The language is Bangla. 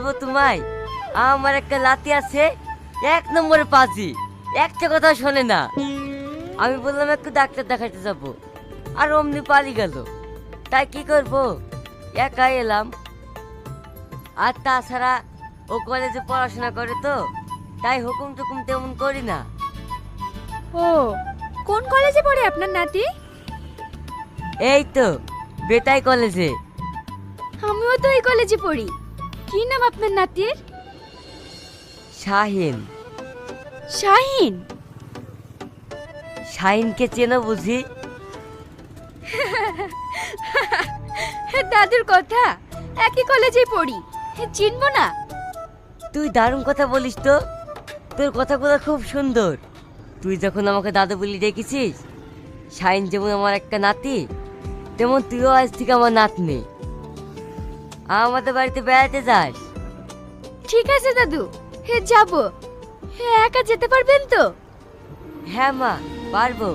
বলবো তোমায়, আমার একটা লাতি আছে, এক নম্বরে পাজি, একটা কথা শোনে না। আমি বললাম একটু ডাক্তার দেখাতে যাব, আর অমনি পালিয়ে গেল। তাই কি করব, একাই এলাম। আর তাছাড়া ও কলেজে পড়াশোনা করে তো, তাই হুকুম টুকুম তেমন করি না। ও, কোন কলেজে পড়ে আপনার নাতি? এই তো বেতাই কলেজে। আমিও তো এই কলেজে পড়ি। কি নাম আপনার নাতির? শাহিন। শাহিন? শাহিনকে চেনো বুঝি? দাদুর কথা, একই কলেজেই পড়ি, চিনবো না? তুই দারুণ কথা বলিস তো, তোর কথাগুলো খুব সুন্দর। তুই যখন আমাকে দাদু বলি ডেকেছিস, শাহিন যেমন আমার একটা নাতি, তেমন তুইও আজ থেকে আমার নাতনি। আমাদের বাড়িতে বেড়াতে যাস। ঠিক আছে দাদু, যাবো। একা যেতে পারবেন তো? হ্যাঁ মা, পারবো।